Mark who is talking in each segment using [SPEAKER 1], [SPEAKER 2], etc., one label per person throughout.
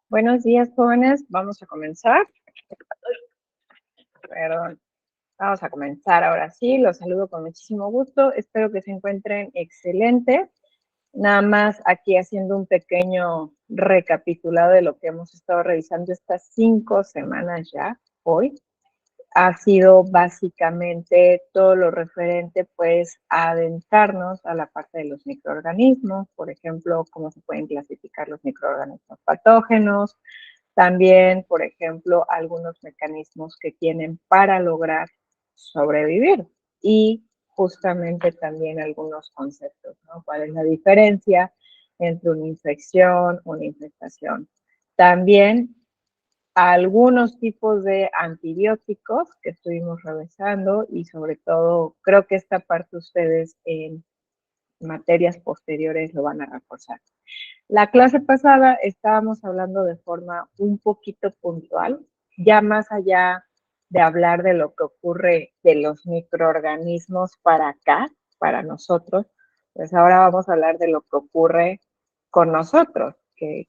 [SPEAKER 1] Buenos días, jóvenes. Vamos a comenzar. Perdón. Vamos a comenzar ahora sí. Los saludo con muchísimo gusto. Espero que se encuentren excelente. Nada más aquí haciendo un pequeño recapitulado de lo que hemos estado revisando estas 5 semanas ya, hoy. Ha sido básicamente todo lo referente pues a adentrarnos a la parte de los microorganismos, por ejemplo, cómo se pueden clasificar los microorganismos patógenos, también, por ejemplo, algunos mecanismos que tienen para lograr sobrevivir y justamente también algunos conceptos, ¿no? ¿Cuál es la diferencia entre una infección, una infestación? También algunos tipos de antibióticos que estuvimos revisando y sobre todo creo que esta parte ustedes en materias posteriores lo van a reforzar. La clase pasada estábamos hablando de forma un poquito puntual, ya más allá de hablar de lo que ocurre de los microorganismos para acá, para nosotros, pues ahora vamos a hablar de lo que ocurre con nosotros, que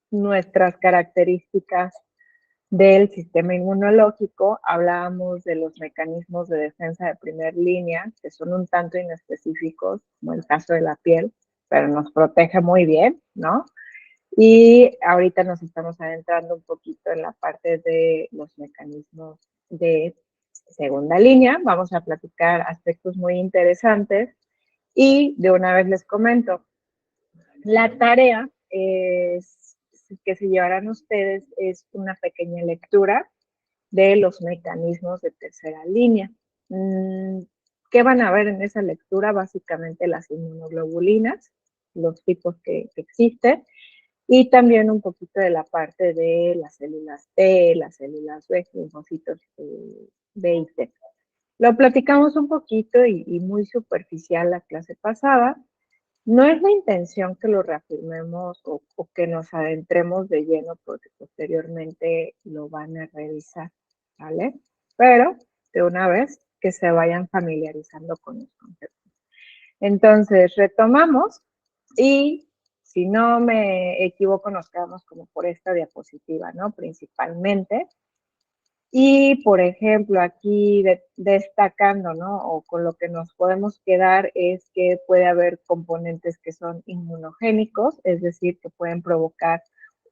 [SPEAKER 1] nuestras características del sistema inmunológico, hablábamos de los mecanismos de defensa de primera línea, que son un tanto inespecíficos, como el caso de la piel, pero nos protege muy bien, ¿no? Y ahorita nos estamos adentrando un poquito en la parte de los mecanismos de segunda línea. Vamos a platicar aspectos muy interesantes y de una vez les comento, la tarea que se llevarán ustedes es una pequeña lectura de los mecanismos de tercera línea. ¿Qué van a ver en esa lectura? Básicamente las inmunoglobulinas, los tipos que existen, y también un poquito de la parte de las células T, las células B, linfocitos B y T. Lo platicamos un poquito y muy superficial la clase pasada. No es la intención que lo reafirmemos o que nos adentremos de lleno porque posteriormente lo van a revisar, ¿vale? Pero de una vez que se vayan familiarizando con los conceptos. Entonces, retomamos y si no me equivoco, nos quedamos como por esta diapositiva, ¿no? Principalmente. Y, por ejemplo, aquí destacando, ¿no? O con lo que nos podemos quedar es que puede haber componentes que son inmunogénicos, es decir, que pueden provocar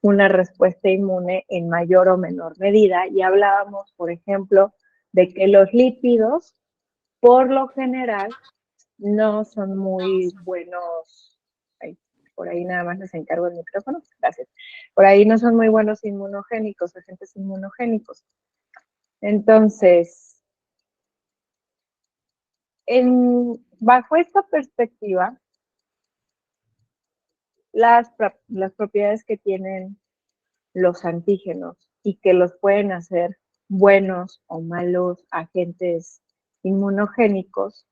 [SPEAKER 1] una respuesta inmune en mayor o menor medida. Y hablábamos, por ejemplo, de que los lípidos, por lo general, no son muy buenos. Ay, por ahí nada más les encargo el micrófono. Gracias. Por ahí no son muy buenos inmunogénicos, agentes inmunogénicos. Entonces, bajo esta perspectiva, las propiedades que tienen los antígenos y que los pueden hacer buenos o malos agentes inmunogénicos,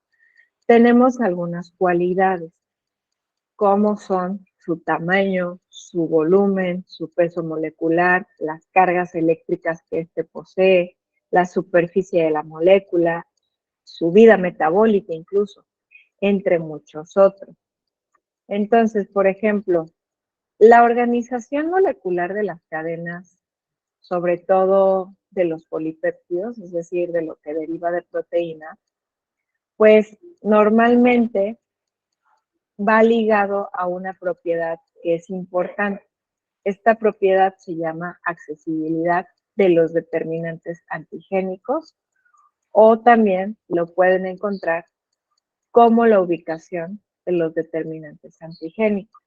[SPEAKER 1] tenemos algunas cualidades, como son su tamaño, su volumen, su peso molecular, las cargas eléctricas que éste posee, la superficie de la molécula, su vida metabólica incluso, entre muchos otros. Entonces, por ejemplo, la organización molecular de las cadenas, sobre todo de los polipéptidos, es decir, de lo que deriva de proteínas, pues normalmente va ligado a una propiedad que es importante. Esta propiedad se llama accesibilidad de los determinantes antigénicos o también lo pueden encontrar como la ubicación de los determinantes antigénicos.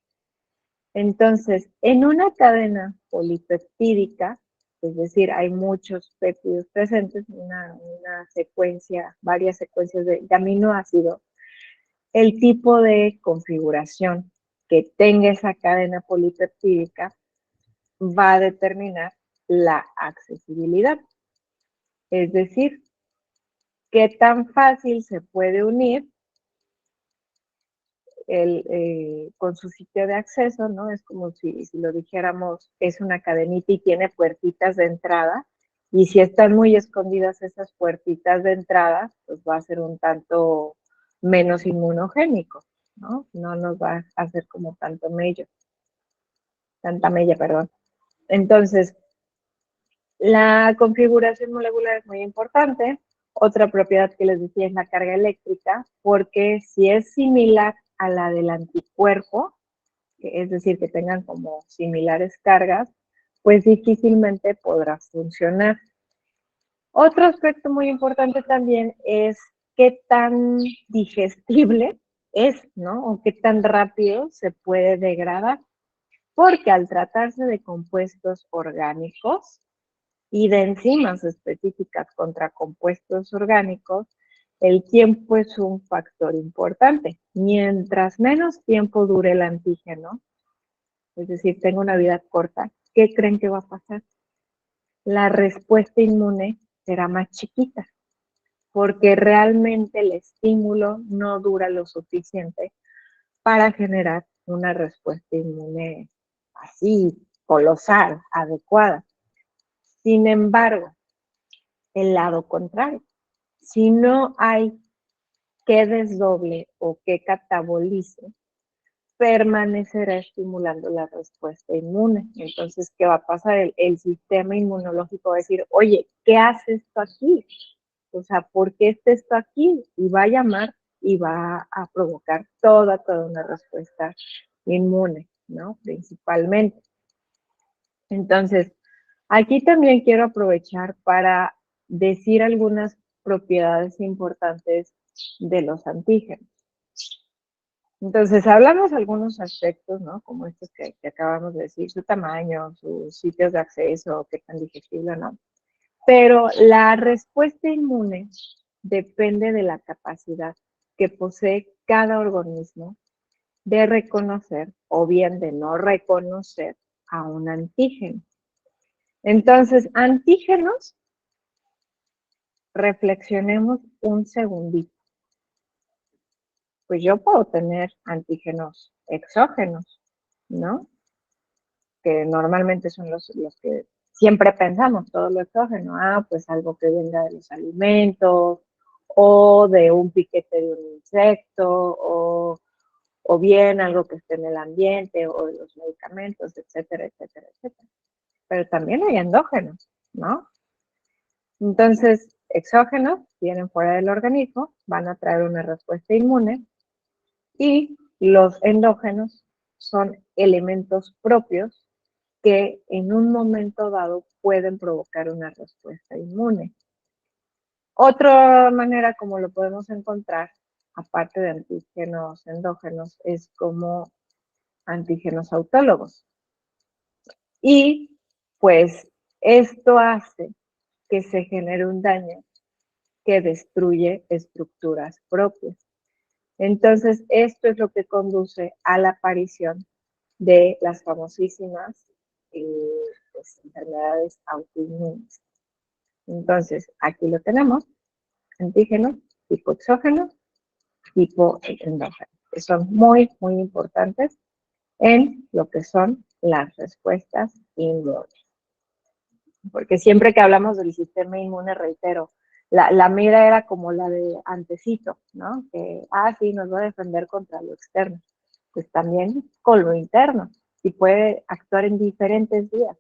[SPEAKER 1] Entonces, en una cadena polipeptídica, es decir, hay muchos péptidos presentes, una secuencia, varias secuencias de aminoácidos, el tipo de configuración que tenga esa cadena polipeptídica va a determinar la accesibilidad. Es decir, qué tan fácil se puede unir con su sitio de acceso, ¿no? Es como si lo dijéramos, es una cadenita y tiene puertitas de entrada, y si están muy escondidas esas puertitas de entrada, pues va a ser un tanto menos inmunogénico, ¿no? No nos va a hacer como tanta mella, perdón. Entonces, la configuración molecular es muy importante. Otra propiedad que les decía es la carga eléctrica, porque si es similar a la del anticuerpo, es decir, que tengan como similares cargas, pues difícilmente podrá funcionar. Otro aspecto muy importante también es qué tan digestible es, ¿no? O qué tan rápido se puede degradar, porque al tratarse de compuestos orgánicos y de enzimas específicas contra compuestos orgánicos, el tiempo es un factor importante. Mientras menos tiempo dure el antígeno, es decir, tenga una vida corta, ¿qué creen que va a pasar? La respuesta inmune será más chiquita, porque realmente el estímulo no dura lo suficiente para generar una respuesta inmune así, colosal, adecuada. Sin embargo, el lado contrario, si no hay que desdoble o que catabolice, permanecerá estimulando la respuesta inmune. Entonces, ¿qué va a pasar? El sistema inmunológico va a decir, oye, ¿qué hace esto aquí? O sea, ¿por qué está esto aquí? Y va a llamar y va a provocar toda una respuesta inmune, ¿no? Principalmente. Entonces, aquí también quiero aprovechar para decir algunas propiedades importantes de los antígenos. Entonces, hablamos de algunos aspectos, ¿no? Como estos que acabamos de decir, su tamaño, sus sitios de acceso, qué tan digestible o no. Pero la respuesta inmune depende de la capacidad que posee cada organismo de reconocer o bien de no reconocer a un antígeno. Entonces, antígenos, reflexionemos un segundito. Pues yo puedo tener antígenos exógenos, ¿no? Que normalmente son los que siempre pensamos, todo lo exógeno, pues algo que venga de los alimentos, o de un piquete de un insecto, o bien algo que esté en el ambiente, o de los medicamentos, etcétera, etcétera, etcétera. Pero también hay endógenos, ¿no? Entonces, exógenos vienen fuera del organismo, van a traer una respuesta inmune, y los endógenos son elementos propios que en un momento dado pueden provocar una respuesta inmune. Otra manera como lo podemos encontrar, aparte de antígenos endógenos, es como antígenos autólogos. Y pues esto hace que se genere un daño que destruye estructuras propias. Entonces, esto es lo que conduce a la aparición de las famosísimas pues, enfermedades autoinmunes. Entonces, aquí lo tenemos, antígenos, tipo exógenos, tipo endógenos, que son muy importantes en lo que son las respuestas inmunes. Porque siempre que hablamos del sistema inmune, reitero, la mira era como la de antecito, ¿no? Que, sí, nos va a defender contra lo externo. Pues también con lo interno, y puede actuar en diferentes vías.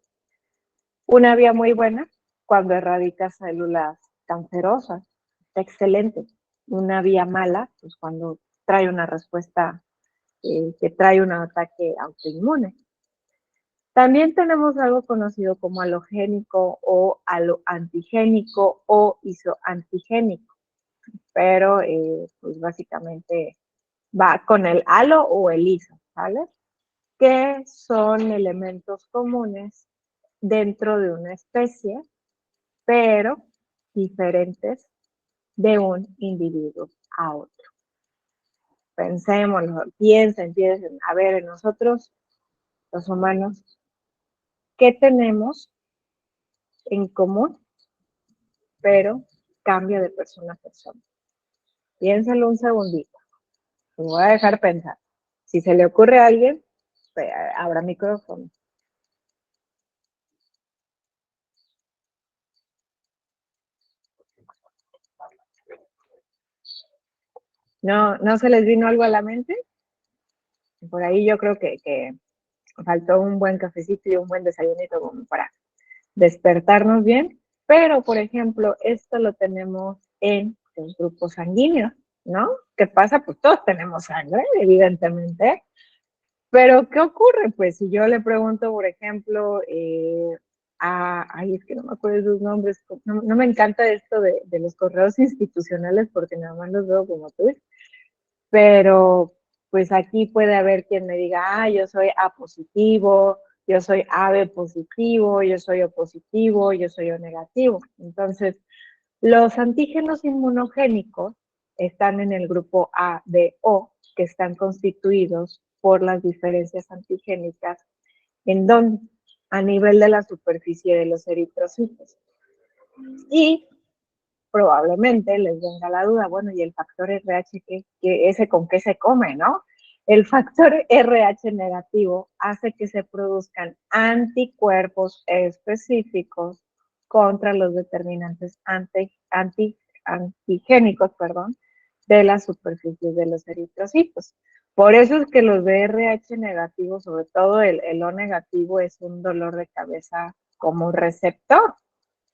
[SPEAKER 1] Una vía muy buena cuando erradica células cancerosas, está excelente. Una vía mala, pues cuando trae una respuesta que trae un ataque autoinmune. También tenemos algo conocido como halogénico o haloantigénico o isoantigénico, pero pues básicamente va con el halo o el iso, ¿vale? Que son elementos comunes dentro de una especie, pero diferentes de un individuo a otro. Pensémoslo, piensen, a ver, nosotros, los humanos, ¿qué tenemos en común? Pero cambia de persona a persona. Piénsalo un segundito. Me voy a dejar pensar. Si se le ocurre a alguien, pues, habrá micrófono. ¿No se les vino algo a la mente? Por ahí yo creo que faltó un buen cafecito y un buen desayunito como para despertarnos bien, pero por ejemplo, esto lo tenemos en los grupos sanguíneos, ¿no? ¿Qué pasa? Pues todos tenemos sangre, evidentemente, pero ¿qué ocurre? Pues si yo le pregunto, por ejemplo, ay, es que no me acuerdo de sus nombres, no me encanta esto de los correos institucionales porque nada más los veo como tú, pero pues aquí puede haber quien me diga, ah, yo soy A positivo, yo soy AB positivo, yo soy O positivo, yo soy O negativo. Entonces, los antígenos inmunogénicos están en el grupo A, B, O, que están constituidos por las diferencias antigénicas en donde a nivel de la superficie de los eritrocitos. Y probablemente les venga la duda, bueno, y el factor RH, que ese con qué se come, ¿no? El factor RH negativo hace que se produzcan anticuerpos específicos contra los determinantes antigénicos, de las superficies de los eritrocitos. Por eso es que los de RH negativos, sobre todo el O negativo, es un dolor de cabeza como receptor,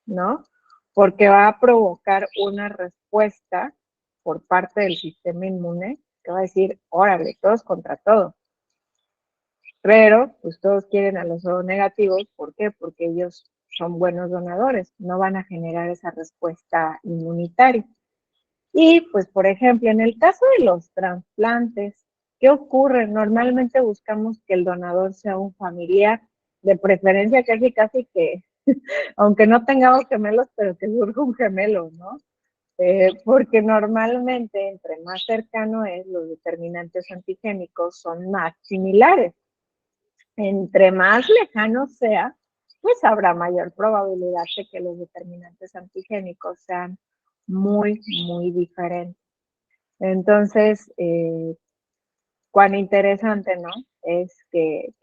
[SPEAKER 1] ¿no? Porque va a provocar una respuesta por parte del sistema inmune que va a decir, órale, todos contra todos. Pero, pues todos quieren a los O negativos, ¿por qué? Porque ellos son buenos donadores, no van a generar esa respuesta inmunitaria. Y, pues, por ejemplo, en el caso de los trasplantes, ¿qué ocurre? Normalmente buscamos que el donador sea un familiar, de preferencia casi que aunque no tengamos gemelos, pero que surja un gemelo, ¿no? Porque normalmente entre más cercano es, los determinantes antigénicos son más similares. Entre más lejano sea, pues habrá mayor probabilidad de que los determinantes antigénicos sean muy diferentes. Entonces, cuán interesante, ¿no? Es que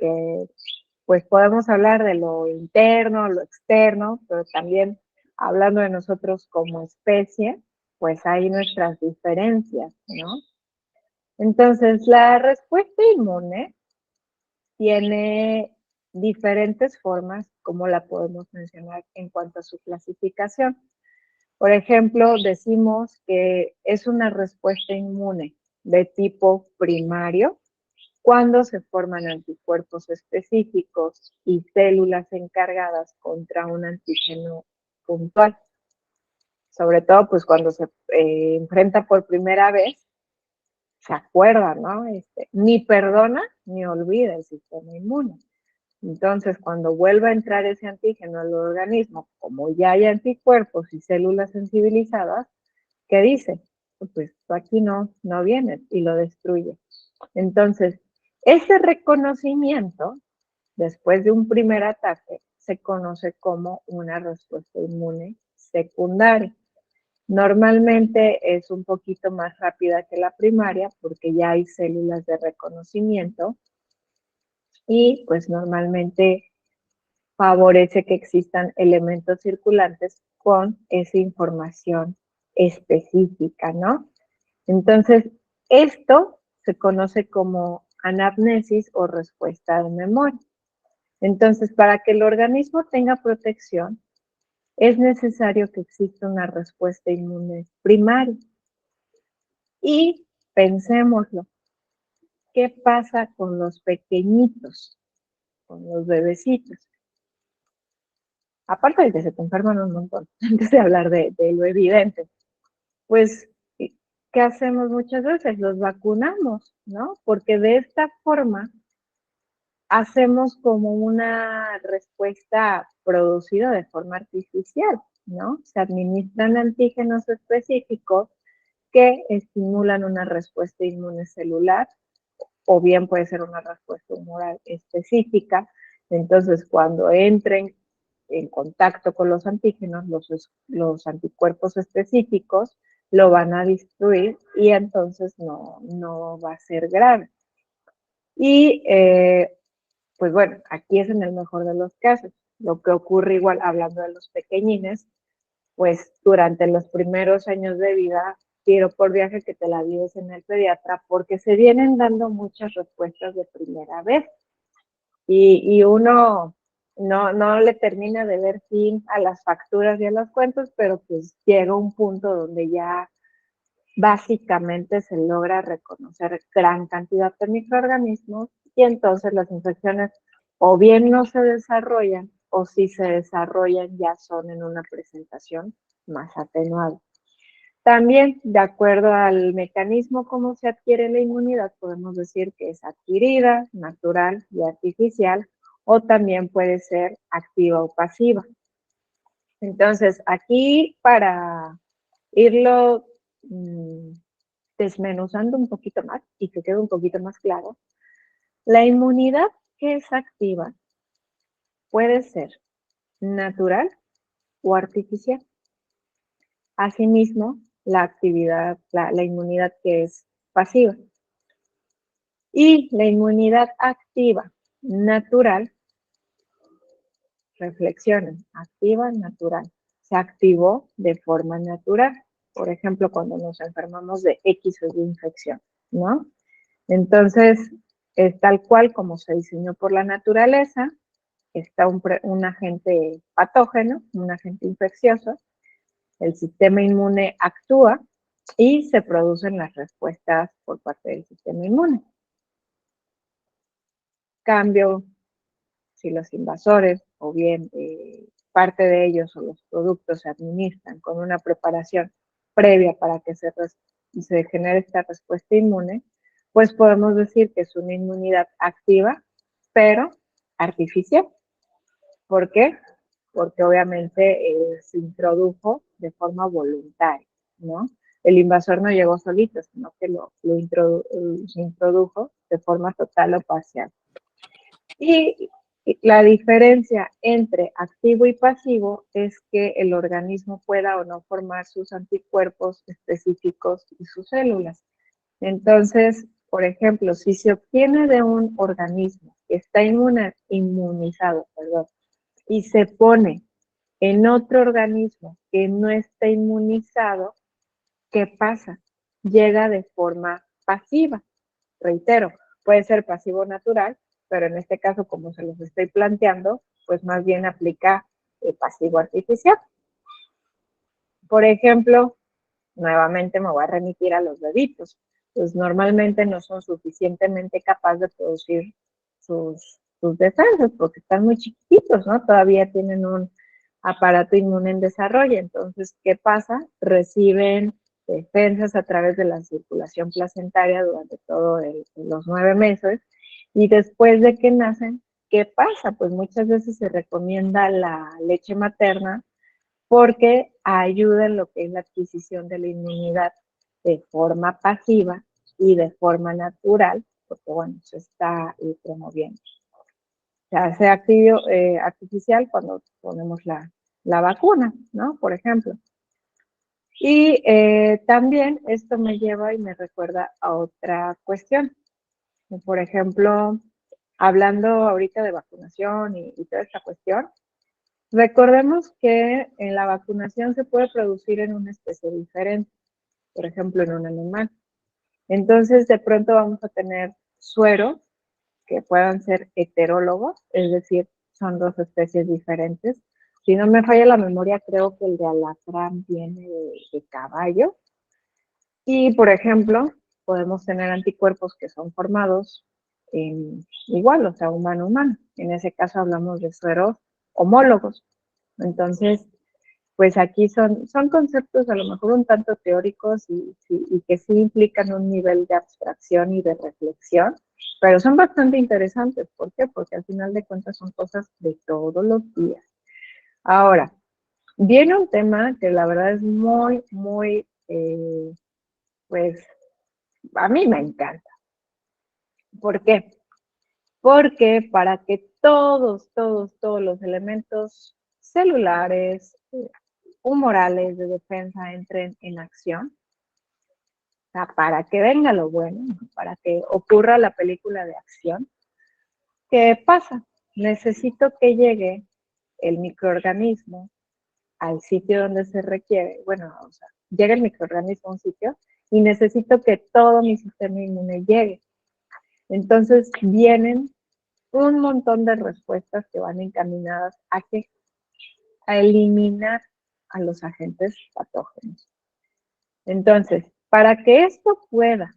[SPEAKER 1] pues podemos hablar de lo interno, lo externo, pero también hablando de nosotros como especie, pues hay nuestras diferencias, ¿no? Entonces, la respuesta inmune tiene diferentes formas, como la podemos mencionar en cuanto a su clasificación. Por ejemplo, decimos que es una respuesta inmune de tipo primario, cuando se forman anticuerpos específicos y células encargadas contra un antígeno puntual. Sobre todo, pues cuando se enfrenta por primera vez, se acuerda, ¿no? Ni perdona ni olvida el sistema inmune. Entonces, cuando vuelva a entrar ese antígeno al organismo, como ya hay anticuerpos y células sensibilizadas, ¿qué dice? Pues aquí no viene y lo destruye. Entonces, ese reconocimiento, después de un primer ataque, se conoce como una respuesta inmune secundaria. Normalmente es un poquito más rápida que la primaria porque ya hay células de reconocimiento y pues normalmente favorece que existan elementos circulantes con esa información específica, ¿no? Entonces, esto se conoce como anamnesis o respuesta de memoria. Entonces, para que el organismo tenga protección, es necesario que exista una respuesta inmune primaria. Y pensémoslo, ¿qué pasa con los pequeñitos, con los bebecitos? Aparte de que se te enferman un montón, antes de hablar de lo evidente, pues, ¿qué hacemos muchas veces? Los vacunamos, ¿no? Porque de esta forma hacemos como una respuesta producida de forma artificial, ¿no? Se administran antígenos específicos que estimulan una respuesta inmune celular o bien puede ser una respuesta humoral específica. Entonces, cuando entren en contacto con los antígenos, los anticuerpos específicos lo van a destruir y entonces no va a ser grave. Y pues bueno, aquí es en el mejor de los casos. Lo que ocurre igual, hablando de los pequeñines, pues durante los primeros años de vida, tiro por viaje que te la vives en el pediatra, porque se vienen dando muchas respuestas de primera vez. y uno no le termina de ver fin a las facturas y a los cuentos, pero pues llega un punto donde ya básicamente se logra reconocer gran cantidad de microorganismos y entonces las infecciones o bien no se desarrollan o si se desarrollan ya son en una presentación más atenuada. También, de acuerdo al mecanismo como se adquiere la inmunidad, podemos decir que es adquirida, natural y artificial, o también puede ser activa o pasiva. Entonces, aquí para irlo desmenuzando un poquito más y que quede un poquito más claro, la inmunidad que es activa puede ser natural o artificial. Asimismo, la inmunidad que es pasiva. Y la inmunidad activa natural, reflexionen, activa natural, se activó de forma natural. Por ejemplo, cuando nos enfermamos de X o Y infección, ¿no? Entonces, es tal cual como se diseñó por la naturaleza, está un agente patógeno, un agente infeccioso, el sistema inmune actúa y se producen las respuestas por parte del sistema inmune. Cambio, si los invasores o bien parte de ellos o los productos se administran con una preparación previa para que se genere esta respuesta inmune, pues podemos decir que es una inmunidad activa, pero artificial. ¿Por qué? Porque obviamente se introdujo de forma voluntaria, ¿no? El invasor no llegó solito, sino que se introdujo de forma total o parcial. Y la diferencia entre activo y pasivo es que el organismo pueda o no formar sus anticuerpos específicos y sus células. Entonces, por ejemplo, si se obtiene de un organismo que está inmunizado, y se pone en otro organismo que no está inmunizado, ¿qué pasa? Llega de forma pasiva. Reitero, puede ser pasivo natural, pero en este caso, como se los estoy planteando, pues más bien aplica pasivo artificial. Por ejemplo, nuevamente me voy a remitir a los bebitos. Pues normalmente no son suficientemente capaces de producir sus defensas porque están muy chiquititos, ¿no? Todavía tienen un aparato inmune en desarrollo. Entonces, ¿qué pasa? Reciben defensas a través de la circulación placentaria durante todos los 9 meses y después de que nacen, ¿qué pasa? Pues muchas veces se recomienda la leche materna porque ayuda en lo que es la adquisición de la inmunidad de forma pasiva y de forma natural, porque bueno, se está promoviendo. Se hace artificial cuando ponemos la vacuna, ¿no? Por ejemplo. Y también esto me lleva y me recuerda a otra cuestión. Por ejemplo, hablando ahorita de vacunación y toda esta cuestión, recordemos que en la vacunación se puede producir en una especie diferente, por ejemplo, en un animal. Entonces, de pronto vamos a tener sueros que puedan ser heterólogos, es decir, son dos especies diferentes. Si no me falla la memoria, creo que el de alacrán viene de caballo. Y, por ejemplo, podemos tener anticuerpos que son formados igual, o sea, humano-humano. En ese caso hablamos de sueros homólogos. Entonces, pues aquí son conceptos a lo mejor un tanto teóricos y que sí implican un nivel de abstracción y de reflexión, pero son bastante interesantes. ¿Por qué? Porque al final de cuentas son cosas de todos los días. Ahora, viene un tema que la verdad es muy, muy, pues, a mí me encanta. ¿Por qué? Porque para que todos los elementos celulares, humorales de defensa entren en acción, o sea, para que venga lo bueno, para que ocurra la película de acción, ¿qué pasa? Necesito que llegue el microorganismo al sitio donde se requiere, bueno, o sea, llega el microorganismo a un sitio y necesito que todo mi sistema inmune llegue. Entonces vienen un montón de respuestas que van encaminadas a qué? A eliminar a los agentes patógenos. Entonces, para que esto pueda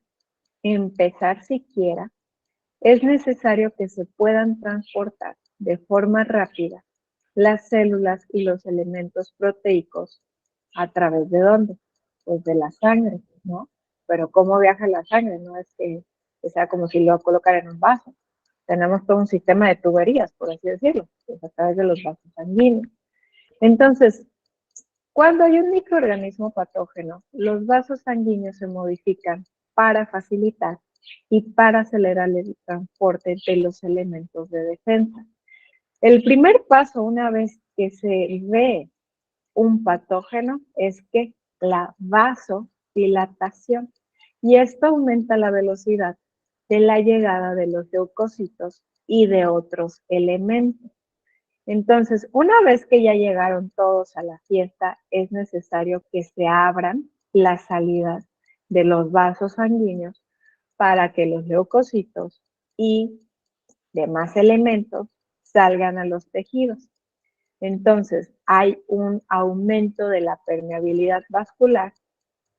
[SPEAKER 1] empezar siquiera, es necesario que se puedan transportar de forma rápida las células y los elementos proteicos a través de dónde? Pues de la sangre, ¿no? Pero ¿cómo viaja la sangre? No es que sea como si lo colocara en un vaso. Tenemos todo un sistema de tuberías, por así decirlo, pues a través de los vasos sanguíneos. Entonces, cuando hay un microorganismo patógeno, los vasos sanguíneos se modifican para facilitar y para acelerar el transporte de los elementos de defensa. El primer paso, una vez que se ve un patógeno, es que la vasodilatación. Y esto aumenta la velocidad de la llegada de los leucocitos y de otros elementos. Entonces, una vez que ya llegaron todos a la fiesta, es necesario que se abran las salidas de los vasos sanguíneos para que los leucocitos y demás elementos salgan a los tejidos. Entonces, hay un aumento de la permeabilidad vascular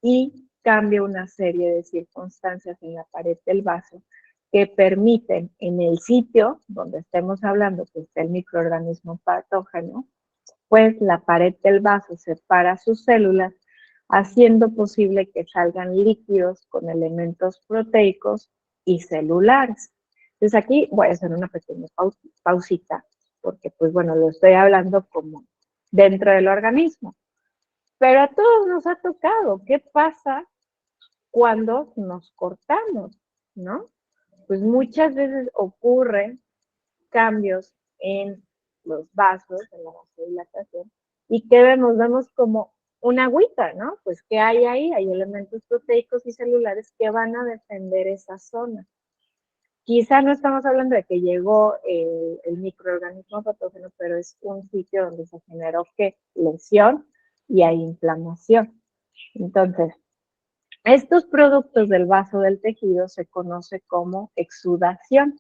[SPEAKER 1] y cambia una serie de circunstancias en la pared del vaso que permiten en el sitio donde estemos hablando que está el microorganismo patógeno, pues la pared del vaso separa sus células, haciendo posible que salgan líquidos con elementos proteicos y celulares. Entonces aquí voy a hacer una pequeña pausita, porque pues bueno, lo estoy hablando como dentro del organismo. Pero a todos nos ha tocado. ¿Qué pasa cuando nos cortamos? ¿No? Pues muchas veces ocurren cambios en los vasos, en la vasodilatación, y que vemos como una agüita, ¿no? Pues ¿qué hay ahí? Hay elementos proteicos y celulares que van a defender esa zona. Quizá no estamos hablando de que llegó el microorganismo patógeno, pero es un sitio donde se generó ¿qué? Lesión y hay inflamación. Entonces, estos productos del vaso del tejido se conoce como exudación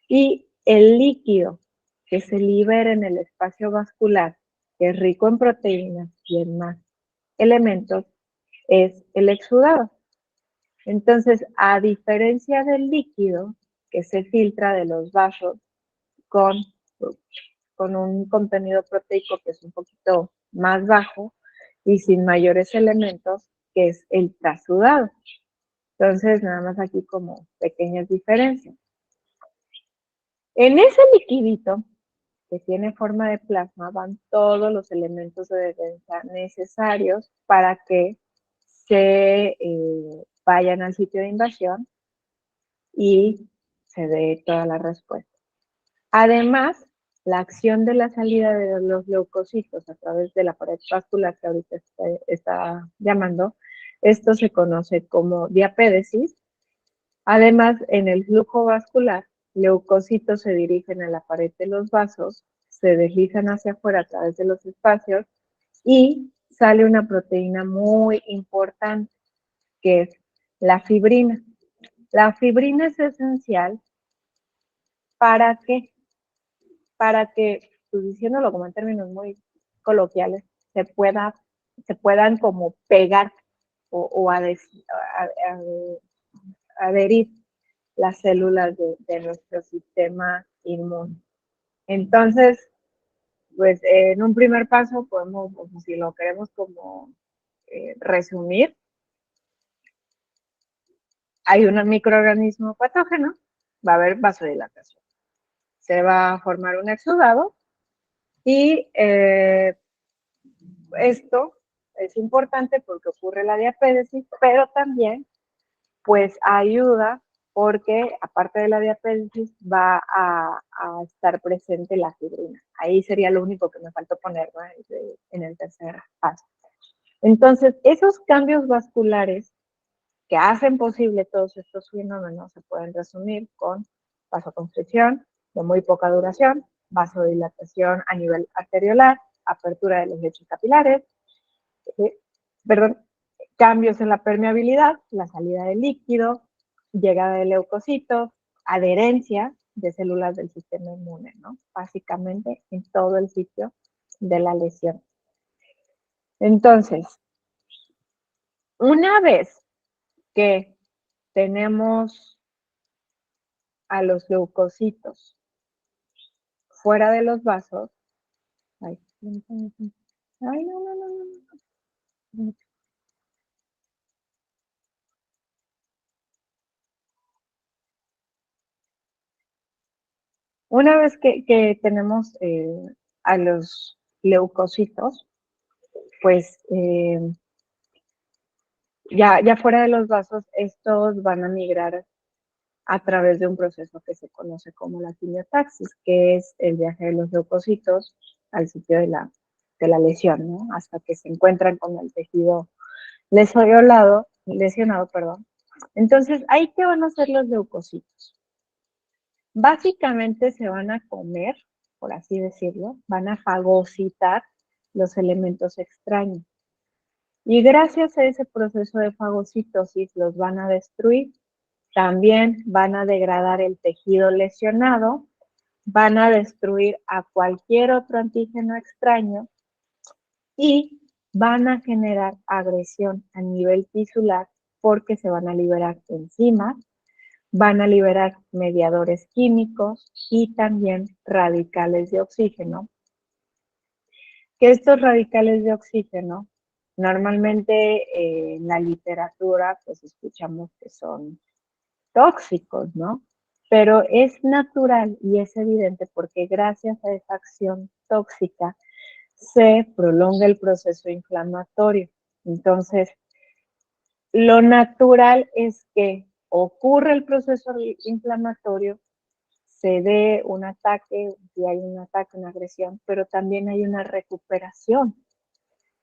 [SPEAKER 1] y el líquido que se libera en el espacio vascular, que es rico en proteínas y en más elementos, es el exudado. Entonces, a diferencia del líquido que se filtra de los vasos con, con un contenido proteico que es un poquito más bajo y sin mayores elementos, que es el trasudado. Entonces, nada más aquí como pequeñas diferencias. En ese liquidito que tiene forma de plasma van todos los elementos de defensa necesarios para que se vayan al sitio de invasión y se dé toda la respuesta. Además, la acción de la salida de los leucocitos a través de la pared vascular que ahorita está llamando, esto se conoce como diapédesis. Además, en el flujo vascular, leucocitos se dirigen a la pared de los vasos, se deslizan hacia afuera a través de los espacios y sale una proteína muy importante, que es la fibrina. La fibrina es esencial para que, pues diciéndolo como en términos muy coloquiales, se puedan como pegar o adherir las células de nuestro sistema inmune. Entonces, pues en un primer paso podemos, si lo queremos como resumir, hay un microorganismo patógeno, va a haber vasodilatación. Se va a formar un exudado y esto es importante porque ocurre la diapédesis, pero también pues ayuda porque aparte de la diapédesis va a estar presente la fibrina. Ahí sería lo único que me faltó poner, ¿no? En el tercer paso. Entonces, esos cambios vasculares que hacen posible todos estos fenómenos se pueden resumir con vasoconstricción de muy poca duración, vasodilatación a nivel arteriolar, apertura de los lechos capilares, perdón, cambios en la permeabilidad, la salida de líquido, llegada de leucocitos, adherencia de células del sistema inmune, ¿no? Básicamente en todo el sitio de la lesión. Entonces, una vez que tenemos a los leucocitos fuera de los vasos, ay, no. Una vez que tenemos a los leucocitos, pues ya fuera de los vasos, estos van a migrar a través de un proceso que se conoce como la quimiotaxis, que es el viaje de los leucocitos al sitio de la lesión, ¿no? Hasta que se encuentran con el tejido lesionado. Entonces, ¿ahí qué van a hacer los leucocitos? Básicamente se van a comer, por así decirlo, van a fagocitar los elementos extraños. Y gracias a ese proceso de fagocitosis los van a destruir. También van a degradar el tejido lesionado, van a destruir a cualquier otro antígeno extraño y van a generar agresión a nivel tisular porque se van a liberar enzimas, van a liberar mediadores químicos y también radicales de oxígeno. Que estos radicales de oxígeno, normalmente en la literatura, pues escuchamos que son tóxicos, ¿no? Pero es natural y es evidente porque gracias a esa acción tóxica se prolonga el proceso inflamatorio. Entonces, lo natural es que ocurre el proceso inflamatorio, se dé un ataque, si hay un ataque, una agresión, pero también hay una recuperación.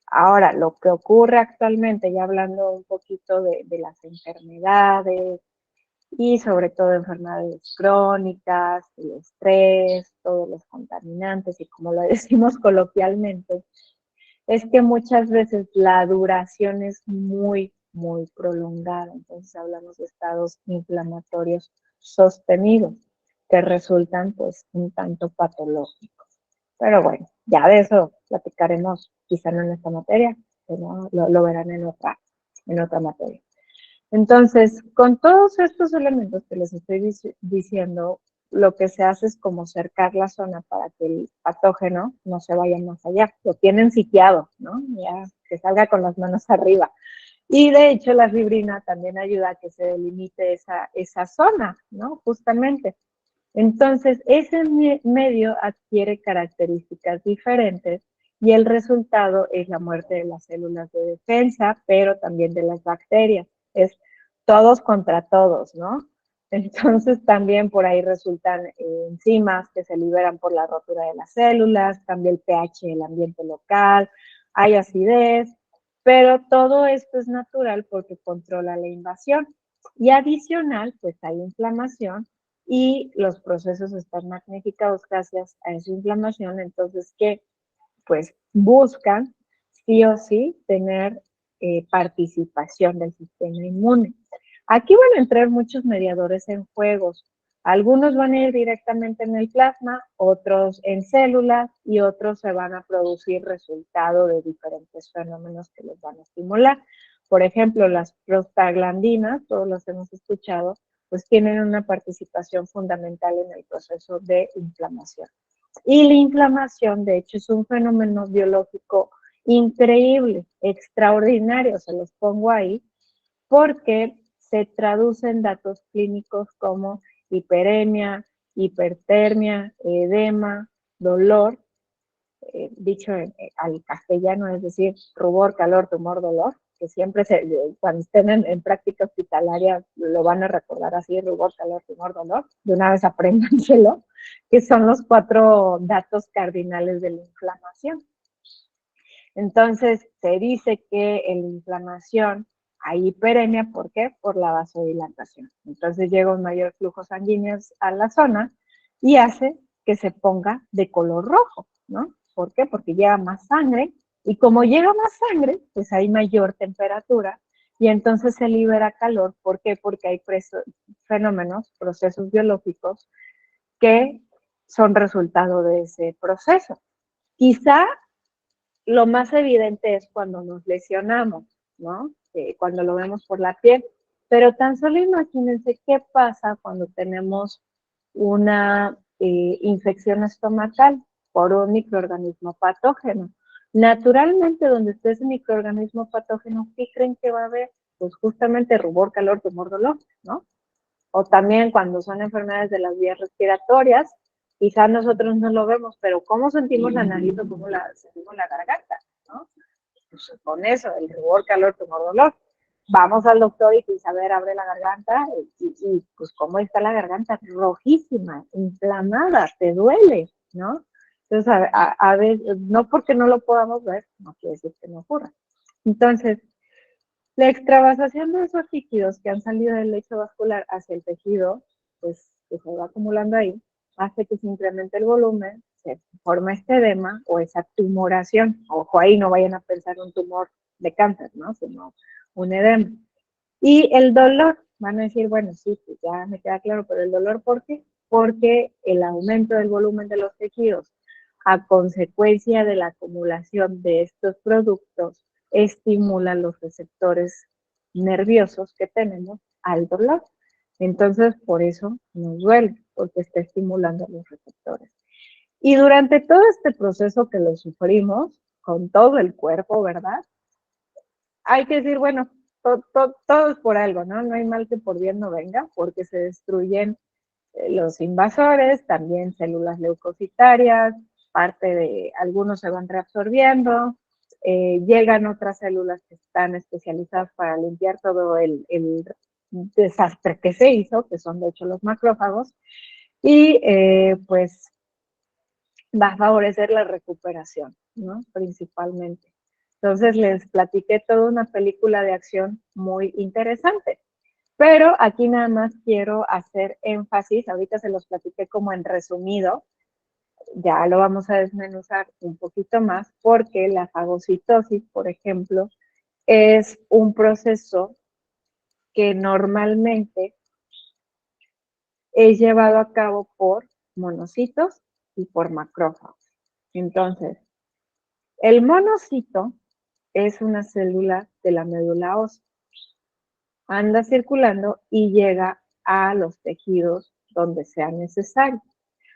[SPEAKER 1] Ahora, lo que ocurre actualmente, ya hablando un poquito de las enfermedades y sobre todo enfermedades crónicas, el estrés, todos los contaminantes y como lo decimos coloquialmente, es que muchas veces la duración es muy prolongada. Entonces hablamos de estados inflamatorios sostenidos que resultan pues un tanto patológicos. Pero bueno, ya de eso platicaremos quizá no en esta materia, pero lo verán en otra materia. Entonces, con todos estos elementos que les estoy diciendo, lo que se hace es como cercar la zona para que el patógeno no se vaya más allá. Lo tienen sitiado, ¿no? Ya que salga con las manos arriba. Y de hecho la fibrina también ayuda a que se delimite esa zona, ¿no? Justamente. Entonces, ese medio adquiere características diferentes y el resultado es la muerte de las células de defensa, pero también de las bacterias. Es todos contra todos, ¿no? Entonces también por ahí resultan enzimas que se liberan por la rotura de las células, cambia el pH del ambiente local, hay acidez, pero todo esto es natural porque controla la invasión. Y adicional, pues hay inflamación y los procesos están magnificados gracias a esa inflamación, entonces que pues buscan sí o sí tener participación del sistema inmune. Aquí van a entrar muchos mediadores en juegos. Algunos van a ir directamente en el plasma, otros en células y otros se van a producir resultado de diferentes fenómenos que los van a estimular. Por ejemplo, las prostaglandinas, todos los hemos escuchado, pues tienen una participación fundamental en el proceso de inflamación. Y la inflamación, de hecho, es un fenómeno biológico increíble, extraordinario, se los pongo ahí, porque se traduce en datos clínicos como hiperemia, hipertermia, edema, dolor, dicho al castellano, es decir, rubor, calor, tumor, dolor, que siempre cuando estén en práctica hospitalaria lo van a recordar así, rubor, calor, tumor, dolor, de una vez apréndanselo, que son los 4 datos cardinales de la inflamación. Entonces, se dice que en la inflamación hay hiperemia, ¿por qué? Por la vasodilatación. Entonces llega un mayor flujo sanguíneo a la zona y hace que se ponga de color rojo, ¿no? ¿Por qué? Porque llega más sangre y como llega más sangre, pues hay mayor temperatura y entonces se libera calor. ¿Por qué? Porque hay fenómenos, procesos biológicos que son resultado de ese proceso. Quizá lo más evidente es cuando nos lesionamos, ¿no? Cuando lo vemos por la piel, pero tan solo imagínense qué pasa cuando tenemos una infección estomacal por un microorganismo patógeno. Naturalmente, donde esté ese microorganismo patógeno, ¿qué creen que va a haber? Pues justamente rubor, calor, tumor, dolor, ¿no? O también cuando son enfermedades de las vías respiratorias, quizás nosotros no lo vemos, pero ¿cómo sentimos la nariz o cómo sentimos la garganta? ¿No? Pues con eso, el rubor, calor, tumor, dolor. Vamos al doctor y quizá ver, abre la garganta y pues cómo está la garganta, rojísima, inflamada, te duele, ¿no? Entonces, a veces, no porque no lo podamos ver, no quiere decir que no ocurra. Entonces, la extravasación de esos líquidos que han salido del lecho vascular hacia el tejido, pues que se va acumulando ahí, hace que se incremente el volumen, se forma este edema o esa tumoración. Ojo ahí, no vayan a pensar un tumor de cáncer, ¿no? Sino un edema. Y el dolor, van a decir, bueno, sí, pues ya me queda claro, pero el dolor, ¿por qué? Porque el aumento del volumen de los tejidos a consecuencia de la acumulación de estos productos estimula los receptores nerviosos que tenemos al dolor. Entonces, por eso nos duele, porque está estimulando los receptores. Y durante todo este proceso que lo sufrimos, con todo el cuerpo, ¿verdad? Hay que decir, bueno, todo es por algo, ¿no? No hay mal que por bien no venga, porque se destruyen los invasores, también células leucocitarias, parte de algunos se van reabsorbiendo, llegan otras células que están especializadas para limpiar todo el desastre que se hizo, que son de hecho los macrófagos, y pues va a favorecer la recuperación, ¿no? Principalmente. Entonces les platiqué toda una película de acción muy interesante. Pero aquí nada más quiero hacer énfasis, ahorita se los platiqué como en resumido, ya lo vamos a desmenuzar un poquito más, porque la fagocitosis, por ejemplo, es un proceso que normalmente es llevado a cabo por monocitos y por macrófagos. Entonces, el monocito es una célula de la médula ósea. Anda circulando y llega a los tejidos donde sea necesario.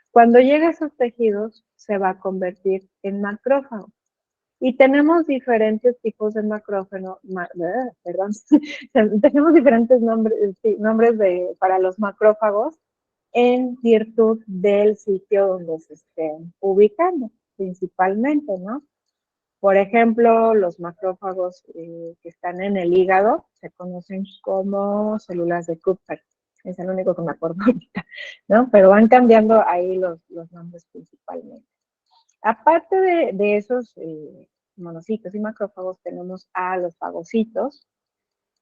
[SPEAKER 1] Cuando llega a esos tejidos, se va a convertir en macrófago. Y tenemos diferentes tipos de macrófago, perdón, tenemos diferentes nombres para los macrófagos en virtud del sitio donde se estén ubicando, principalmente, ¿no? Por ejemplo, los macrófagos que están en el hígado se conocen como células de Kupffer. Es el único que me acuerdo ahorita, ¿no? Pero van cambiando ahí los nombres principalmente. Aparte de esos monocitos y macrófagos, tenemos a los fagocitos,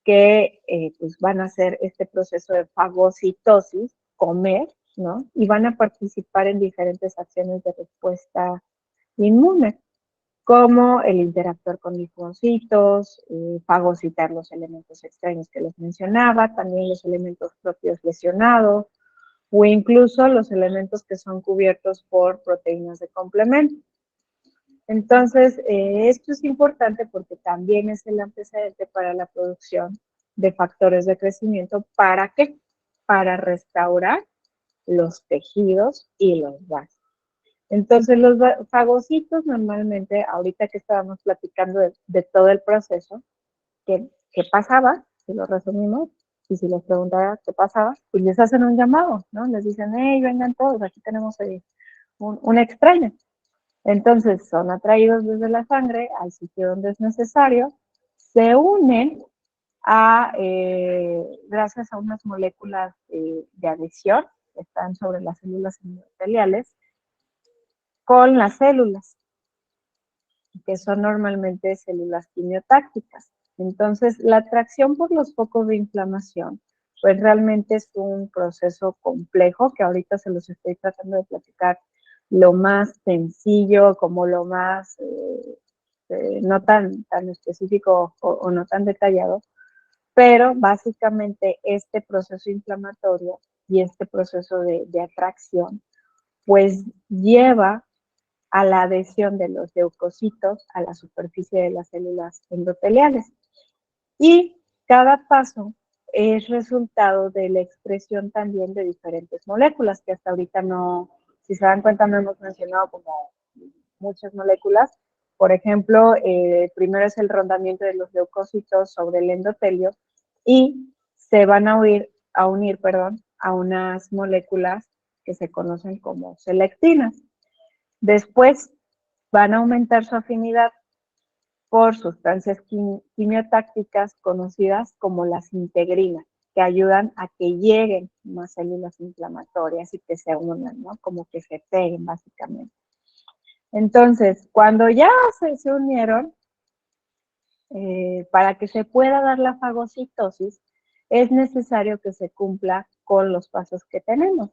[SPEAKER 1] que pues van a hacer este proceso de fagocitosis, comer, ¿no? Y van a participar en diferentes acciones de respuesta inmune, como el interactuar con linfocitos, fagocitar los elementos extraños que les mencionaba, también los elementos propios lesionados, o incluso los elementos que son cubiertos por proteínas de complemento. Entonces, esto es importante porque también es el antecedente para la producción de factores de crecimiento. ¿Para qué? Para restaurar los tejidos y los vasos. Entonces, los fagocitos normalmente, ahorita que estábamos platicando de todo el proceso, ¿qué pasaba? Si lo resumimos, y si les preguntara qué pasaba, pues les hacen un llamado, ¿no? Les dicen, hey, vengan todos, aquí tenemos una extraña. Entonces, son atraídos desde la sangre al sitio donde es necesario, se unen gracias a unas moléculas de adhesión que están sobre las células endoteliales, con las células, que son normalmente células quimiotácticas. Entonces, la atracción por los focos de inflamación, pues realmente es un proceso complejo que ahorita se los estoy tratando de platicar lo más sencillo, como lo más no tan específico o no tan detallado, pero básicamente este proceso inflamatorio y este proceso de atracción pues lleva a la adhesión de los leucocitos a la superficie de las células endoteliales. Y cada paso es resultado de la expresión también de diferentes moléculas, que hasta ahorita no, si se dan cuenta, no hemos mencionado como muchas moléculas. Por ejemplo, primero es el rondamiento de los leucocitos sobre el endotelio y se van a unir a unas moléculas que se conocen como selectinas. Después van a aumentar su afinidad por sustancias quimiotácticas conocidas como las integrinas, que ayudan a que lleguen más células inflamatorias y que se unan, ¿no? Como que se peguen básicamente. Entonces, cuando ya se unieron, para que se pueda dar la fagocitosis, es necesario que se cumpla con los pasos que tenemos,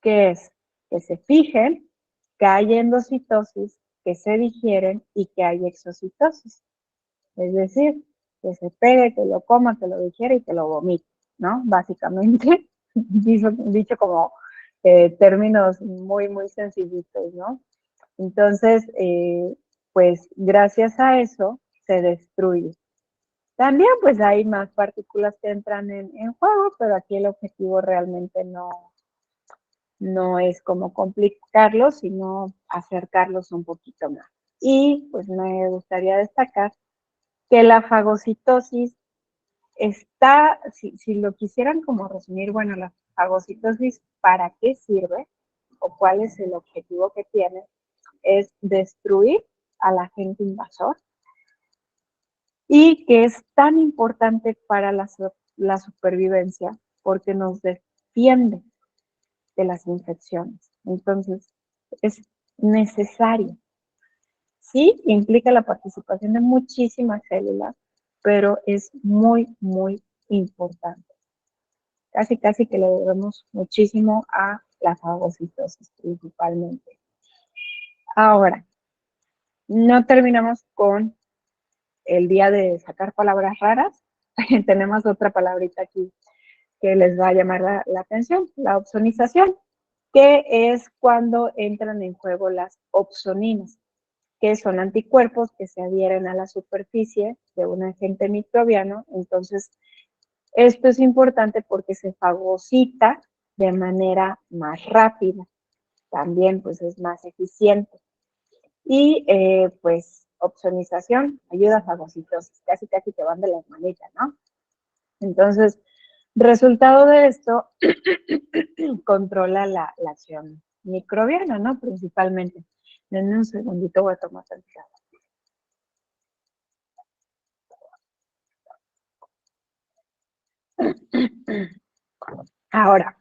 [SPEAKER 1] que es que se fijen, que haya endocitosis, que se digieren y que haya exocitosis. Es decir, que se pegue, que lo coma, que lo digiere y que lo vomite, ¿no? Básicamente, dicho como términos muy, muy sencillitos, ¿no? Entonces, pues gracias a eso se destruye. También pues hay más partículas que entran en juego, pero aquí el objetivo realmente no es como complicarlos, sino acercarlos un poquito más. Y pues me gustaría destacar que la fagocitosis está, si lo quisieran como resumir, bueno, la fagocitosis, ¿para qué sirve? ¿O cuál es el objetivo que tiene? Es destruir al agente invasor y que es tan importante para la supervivencia porque nos defiende de las infecciones. Entonces, es necesario. Sí, implica la participación de muchísimas células, pero es muy, muy importante. Casi, casi que le debemos muchísimo a la fagocitosis principalmente. Ahora, no terminamos con el día de sacar palabras raras. Tenemos otra palabrita aquí que les va a llamar la atención, la opsonización, que es cuando entran en juego las opsoninas, que son anticuerpos que se adhieren a la superficie de un agente microbiano. Entonces, esto es importante porque se fagocita de manera más rápida, también pues es más eficiente. Y pues opsonización ayuda a fagocitosis, casi casi te van de las manitas, ¿no? Entonces, resultado de esto, controla la acción microbiana, ¿no? Principalmente. Denme un segundito, voy a tomar tantito. Ahora,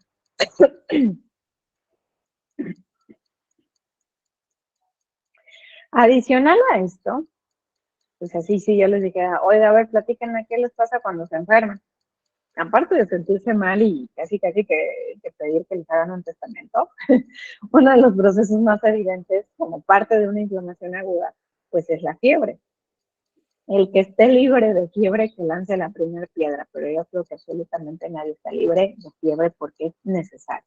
[SPEAKER 1] adicional a esto, pues así sí yo les dije, oye, a ver, platíquenme qué les pasa cuando se enferman. Aparte de sentirse mal y casi casi que pedir que les hagan un testamento, uno de los procesos más evidentes como parte de una inflamación aguda, pues es la fiebre. El que esté libre de fiebre que lance la primera piedra, pero yo creo que absolutamente nadie está libre de fiebre porque es necesario.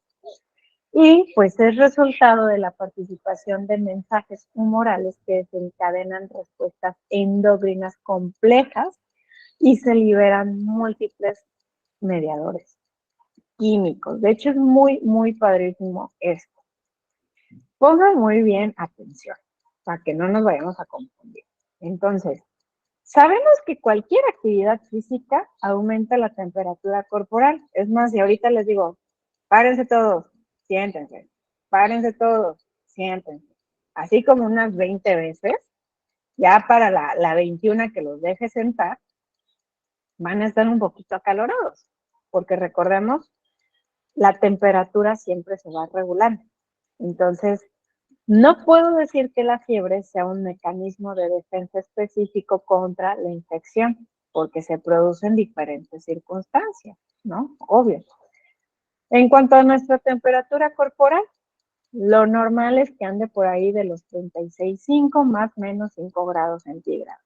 [SPEAKER 1] Y pues es resultado de la participación de mensajes humorales que desencadenan respuestas endocrinas complejas y se liberan múltiples mediadores químicos. De hecho, es muy, muy padrísimo esto. Pongan muy bien atención para que no nos vayamos a confundir. Entonces, sabemos que cualquier actividad física aumenta la temperatura corporal. Es más, si ahorita les digo, párense todos, siéntense, párense todos, siéntense. Así como unas 20 veces, ya para la 21 que los deje sentar, van a estar un poquito acalorados, porque recordemos, la temperatura siempre se va regulando. Entonces, no puedo decir que la fiebre sea un mecanismo de defensa específico contra la infección, porque se produce en diferentes circunstancias, ¿no? Obvio. En cuanto a nuestra temperatura corporal, lo normal es que ande por ahí de los 36,5 más o menos 5 grados centígrados.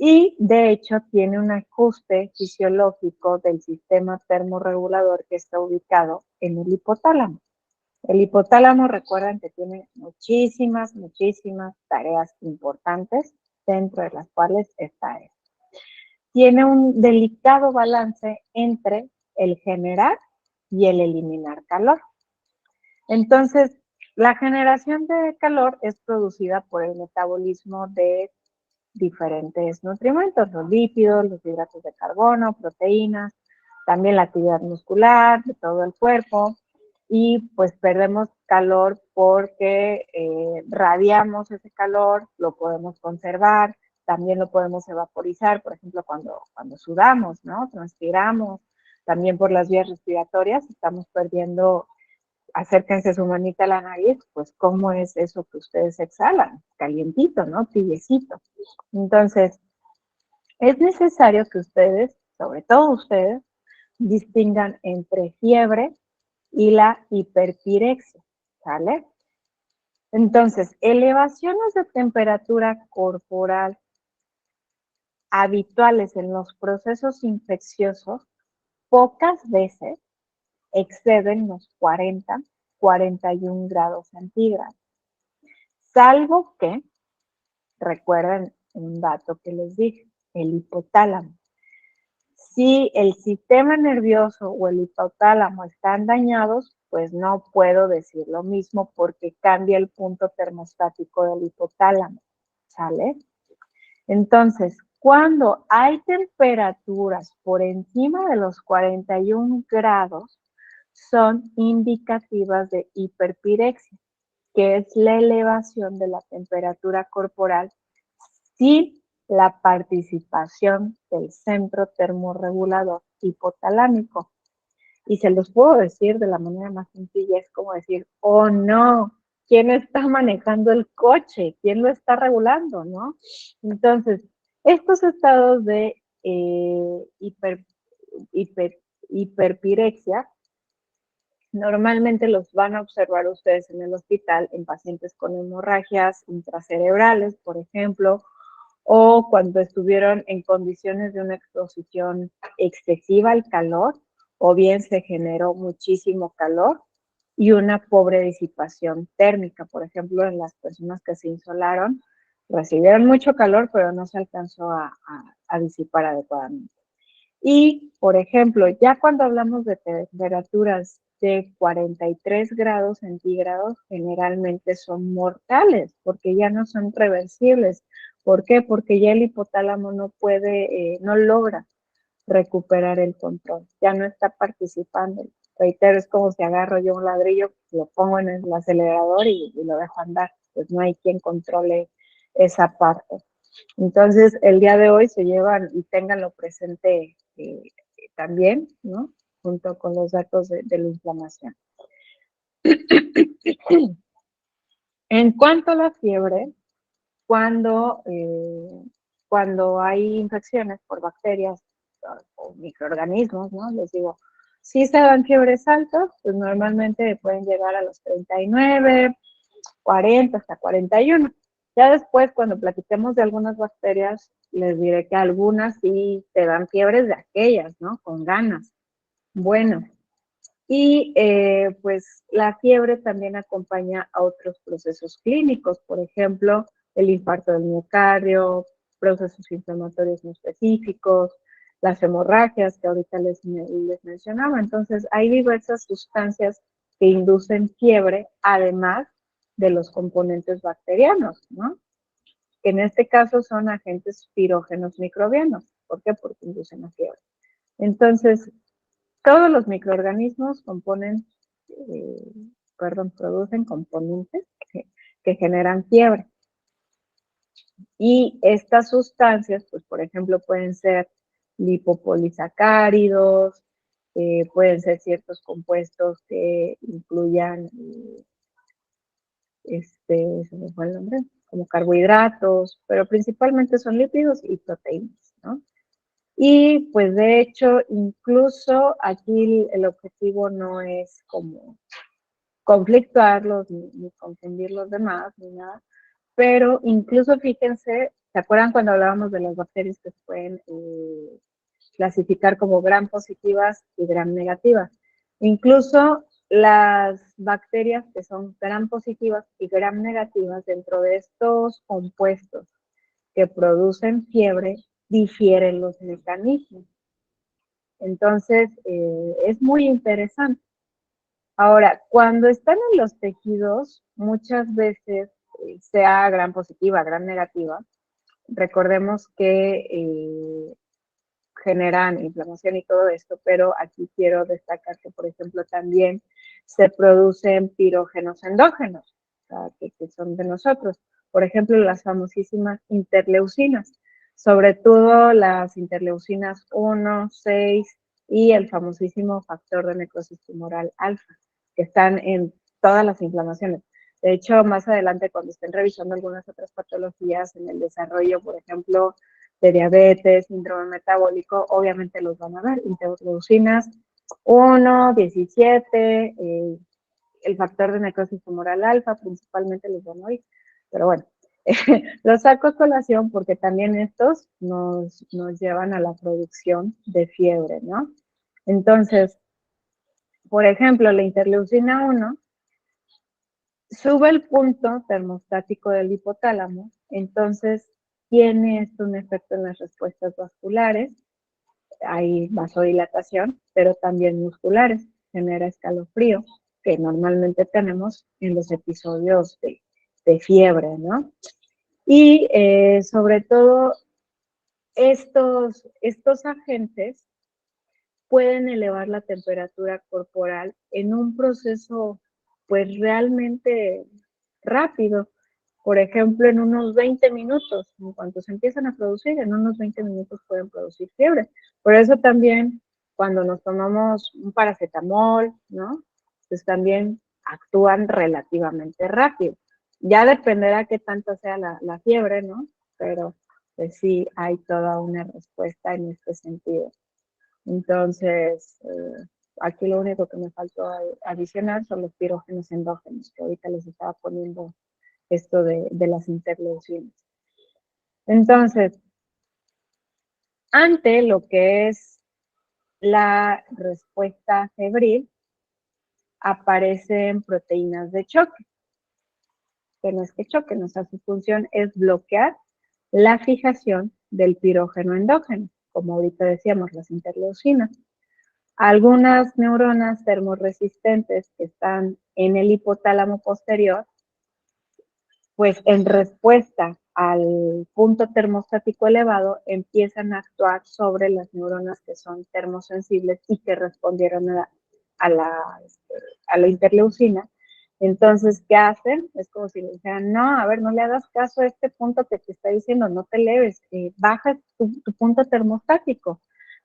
[SPEAKER 1] Y de hecho tiene un ajuste fisiológico del sistema termorregulador que está ubicado en el hipotálamo. El hipotálamo, recuerden que tiene muchísimas tareas importantes, dentro de las cuales está él. Tiene un delicado balance entre el generar y el eliminar calor. Entonces, la generación de calor es producida por el metabolismo de diferentes nutrimentos, los lípidos, los hidratos de carbono, proteínas, también la actividad muscular de todo el cuerpo, y pues perdemos calor porque radiamos ese calor, lo podemos conservar, también lo podemos evaporizar, por ejemplo, cuando sudamos, ¿no? Transpiramos, también por las vías respiratorias estamos perdiendo. Acérquense su manita a la nariz, pues cómo es eso que ustedes exhalan, calientito, ¿no? Tibiecito. Entonces, es necesario que ustedes, sobre todo ustedes, distingan entre fiebre y la hiperpirexia, ¿sale? Entonces, elevaciones de temperatura corporal habituales en los procesos infecciosos pocas veces exceden los 41 grados centígrados, salvo que, recuerden un dato que les dije, el hipotálamo. Si el sistema nervioso o el hipotálamo están dañados, pues no puedo decir lo mismo porque cambia el punto termostático del hipotálamo, ¿sale? Entonces, cuando hay temperaturas por encima de los 41 grados, son indicativas de hiperpirexia, que es la elevación de la temperatura corporal sin la participación del centro termorregulador hipotalámico. Y se los puedo decir de la manera más sencilla, es como decir, oh no, ¿quién está manejando el coche? ¿Quién lo está regulando? ¿No? Entonces, estos estados de hiperpirexia normalmente los van a observar ustedes en el hospital en pacientes con hemorragias intracerebrales, por ejemplo, o cuando estuvieron en condiciones de una exposición excesiva al calor, o bien se generó muchísimo calor y una pobre disipación térmica. Por ejemplo, en las personas que se insolaron, recibieron mucho calor, pero no se alcanzó a disipar adecuadamente. Y, por ejemplo, ya cuando hablamos de temperaturas de 43 grados centígrados, generalmente son mortales, porque ya no son reversibles. ¿Por qué? Porque ya el hipotálamo no puede, no logra recuperar el control, ya no está participando. Reitero, es como si agarro yo un ladrillo, lo pongo en el acelerador y lo dejo andar, pues no hay quien controle esa parte. Entonces, el día de hoy se llevan y ténganlo presente también, ¿no? Junto con los datos de la inflamación. En cuanto a la fiebre, cuando, cuando hay infecciones por bacterias o microorganismos, ¿no? Les digo, si se dan fiebres altas, pues normalmente pueden llegar a los 39, 40, hasta 41. Ya después, cuando platiquemos de algunas bacterias, les diré que algunas sí te dan fiebres de aquellas, ¿no? Con ganas. Bueno, y pues la fiebre también acompaña a otros procesos clínicos, por ejemplo, el infarto del miocardio, procesos inflamatorios no específicos, las hemorragias que ahorita les mencionaba. Entonces, hay diversas sustancias que inducen fiebre, además de los componentes bacterianos, ¿no? Que en este caso son agentes pirógenos microbianos. ¿Por qué? Porque inducen la fiebre. Entonces, todos los microorganismos producen componentes que generan fiebre. Y estas sustancias, pues por ejemplo, pueden ser lipopolisacáridos, pueden ser ciertos compuestos que incluyan, se me fue el nombre, como carbohidratos, pero principalmente son lípidos y proteínas, ¿no? Y pues de hecho, incluso aquí el objetivo no es como conflictuarlos ni confundir los demás, ni nada, pero incluso fíjense, ¿se acuerdan cuando hablábamos de las bacterias que se pueden clasificar como gram positivas y gram negativas? Incluso las bacterias que son gram positivas y gram negativas dentro de estos compuestos que producen fiebre difieren los mecanismos. Entonces, es muy interesante. Ahora, cuando están en los tejidos, muchas veces, sea gram positiva, gram negativa, recordemos que generan inflamación y todo esto, pero aquí quiero destacar que, por ejemplo, también se producen pirógenos endógenos, o sea, que son de nosotros. Por ejemplo, las famosísimas interleucinas, sobre todo las interleucinas 1, 6 y el famosísimo factor de necrosis tumoral alfa, que están en todas las inflamaciones. De hecho, más adelante, cuando estén revisando algunas otras patologías en el desarrollo, por ejemplo, de diabetes, síndrome metabólico, obviamente los van a ver, interleucinas 1, 17, el factor de necrosis tumoral alfa, principalmente los van a oír. Pero bueno, los saco a colación porque también estos nos llevan a la producción de fiebre, ¿no? Entonces, por ejemplo, la interleucina 1 sube el punto termostático del hipotálamo, entonces tiene esto un efecto en las respuestas vasculares, hay vasodilatación, pero también musculares, genera escalofrío, que normalmente tenemos en los episodios de fiebre, ¿no? Y sobre todo, estos agentes pueden elevar la temperatura corporal en un proceso pues realmente rápido. Por ejemplo, en unos 20 minutos, en cuanto se empiezan a producir, en unos 20 minutos pueden producir fiebre. Por eso también cuando nos tomamos un paracetamol, ¿no? Pues también actúan relativamente rápido. Ya dependerá qué tanto sea la fiebre, ¿no? Pero pues sí hay toda una respuesta en este sentido. Entonces, aquí lo único que me faltó adicionar son los pirógenos endógenos, que ahorita les estaba poniendo esto de las interleucinas. Entonces, ante lo que es la respuesta febril, aparecen proteínas de choque, que no es que choquen, o sea, su función es bloquear la fijación del pirógeno endógeno, como ahorita decíamos, las interleucinas. Algunas neuronas termorresistentes que están en el hipotálamo posterior, pues en respuesta al punto termostático elevado, empiezan a actuar sobre las neuronas que son termosensibles y que respondieron a la interleucina. Entonces, ¿qué hacen? Es como si le dijeran, no, a ver, no le hagas caso a este punto que te está diciendo, no te eleves, baja tu punto termostático.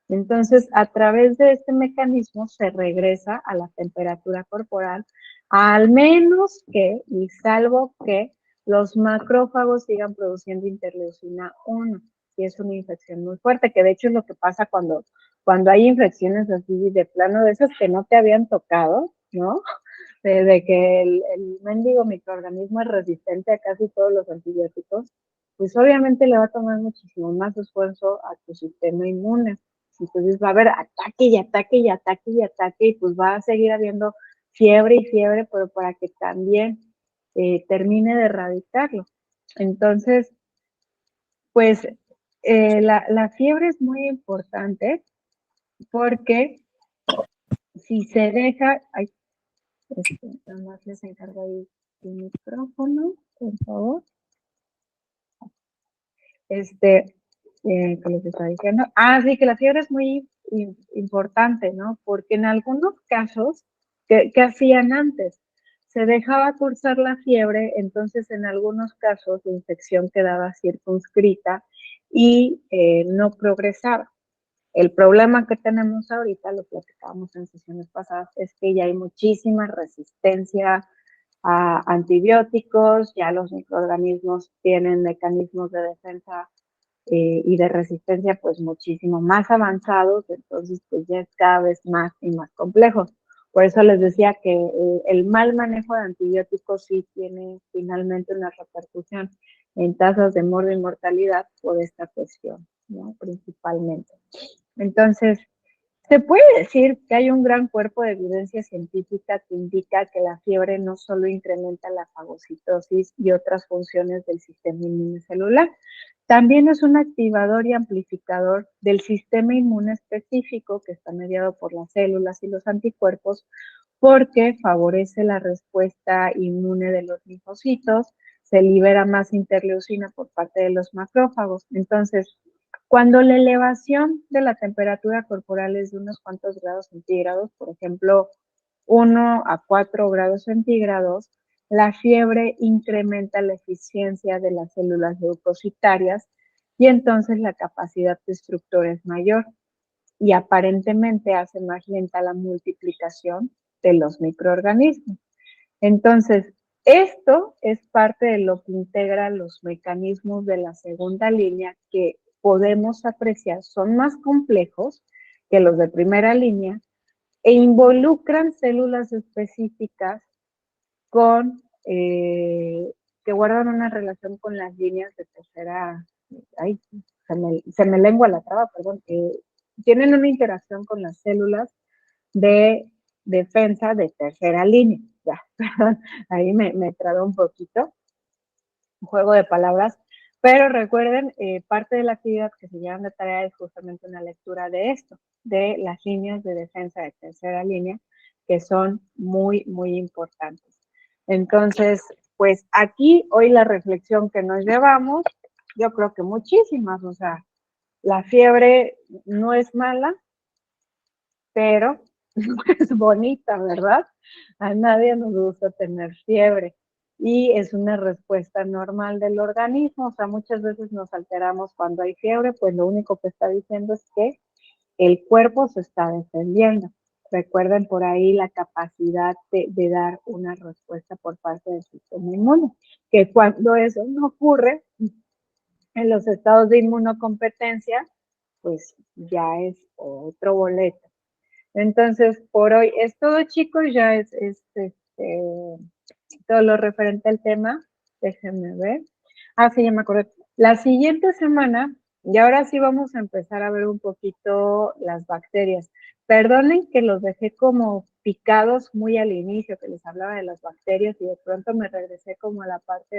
[SPEAKER 1] Entonces, a través de este mecanismo se regresa a la temperatura corporal, al menos que, y salvo que, los macrófagos sigan produciendo interleucina 1, y es una infección muy fuerte, que de hecho es lo que pasa cuando hay infecciones así de plano, de esas que no te habían tocado, ¿no? De que el mendigo microorganismo es resistente a casi todos los antibióticos, pues obviamente le va a tomar muchísimo más esfuerzo a tu sistema inmune. Entonces va a haber ataque y ataque y ataque y ataque, y pues va a seguir habiendo fiebre y fiebre, pero para que también termine de erradicarlo. Entonces, pues la fiebre es muy importante porque si se deja, ay, nada más les encargo ahí el micrófono, por favor. ¿Qué les estaba diciendo? Sí, que la fiebre es muy importante, ¿no? Porque en algunos casos, ¿qué hacían antes? Se dejaba cursar la fiebre, entonces en algunos casos la infección quedaba circunscrita y no progresaba. El problema que tenemos ahorita, lo platicábamos en sesiones pasadas, es que ya hay muchísima resistencia a antibióticos, ya los microorganismos tienen mecanismos de defensa y de resistencia pues muchísimo más avanzados, entonces pues ya es cada vez más y más complejo. Por eso les decía que el mal manejo de antibióticos sí tiene finalmente una repercusión en tasas de muerte y mortalidad por esta cuestión, ¿no? Principalmente. Entonces, Se puede decir que hay un gran cuerpo de evidencia científica que indica que la fiebre no solo incrementa la fagocitosis y otras funciones del sistema inmune celular, también es un activador y amplificador del sistema inmune específico que está mediado por las células y los anticuerpos porque favorece la respuesta inmune de los linfocitos, se libera más interleucina por parte de los macrófagos. Entonces, cuando la elevación de la temperatura corporal es de unos cuantos grados centígrados, por ejemplo, 1 a 4 grados centígrados, la fiebre incrementa la eficiencia de las células leucocitarias y entonces la capacidad destructora es mayor y aparentemente hace más lenta la multiplicación de los microorganismos. Entonces, esto es parte de lo que integra los mecanismos de la segunda línea que podemos apreciar, son más complejos que los de primera línea e involucran células específicas con, que guardan una relación con las líneas de tercera, ay, se me lengua la traba, perdón, tienen una interacción con las células de defensa de tercera línea. Ya, perdón, ahí me trabé un poquito, un juego de palabras, pero recuerden, parte de la actividad que se llevan de tarea es justamente una lectura de esto, de las líneas de defensa de tercera línea, que son muy, muy importantes. Entonces, pues aquí hoy la reflexión que nos llevamos, yo creo que muchísimas, o sea, la fiebre no es mala, pero no es bonita, ¿verdad? A nadie nos gusta tener fiebre y es una respuesta normal del organismo, o sea, muchas veces nos alteramos cuando hay fiebre, pues lo único que está diciendo es que el cuerpo se está defendiendo. Recuerden por ahí la capacidad de dar una respuesta por parte del sistema inmune, que cuando eso no ocurre en los estados de inmunocompetencia, pues ya es otro boleto. Entonces, por hoy es todo, chicos, ya es todo lo referente al tema. Déjenme ver. Ah, sí, ya me acordé. La siguiente semana, y ahora sí vamos a empezar a ver un poquito las bacterias. Perdonen que los dejé como picados muy al inicio, que les hablaba de las bacterias y de pronto me regresé como a la parte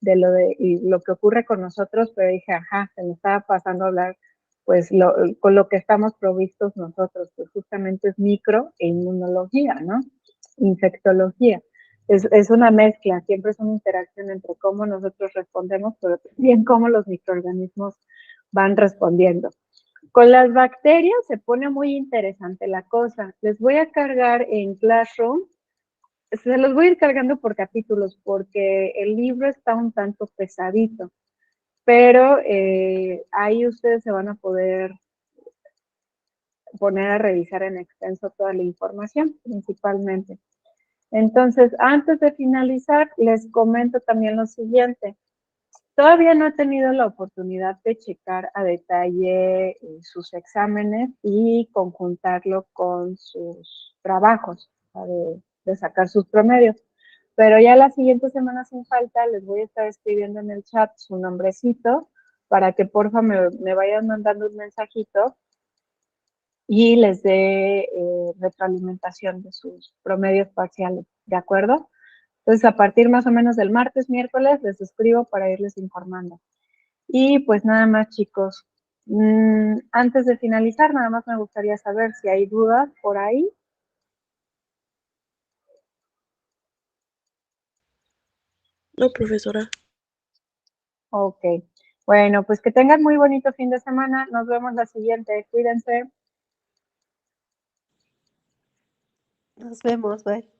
[SPEAKER 1] de lo que ocurre con nosotros, pero dije, ajá, se me estaba pasando a hablar pues con lo que estamos provistos nosotros, pues justamente es micro e inmunología, ¿no? Infectología. Es una mezcla, siempre es una interacción entre cómo nosotros respondemos, pero también cómo los microorganismos van respondiendo. Con las bacterias se pone muy interesante la cosa. Les voy a cargar en Classroom, se los voy a ir cargando por capítulos porque el libro está un tanto pesadito, pero ahí ustedes se van a poder poner a revisar en extenso toda la información, principalmente. Entonces, antes de finalizar, les comento también lo siguiente. Todavía no he tenido la oportunidad de checar a detalle sus exámenes y conjuntarlo con sus trabajos, de sacar sus promedios. Pero ya la siguiente semana sin falta les voy a estar escribiendo en el chat su nombrecito para que porfa me vayan mandando un mensajito y les dé retroalimentación de sus promedios parciales, ¿de acuerdo? Entonces, a partir más o menos del martes, miércoles, les escribo para irles informando. Y pues nada más, chicos. Antes de finalizar, nada más me gustaría saber si hay dudas por ahí.
[SPEAKER 2] No, profesora.
[SPEAKER 1] Ok. Bueno, pues que tengan muy bonito fin de semana. Nos vemos la siguiente. Cuídense.
[SPEAKER 2] Nos vemos, bye.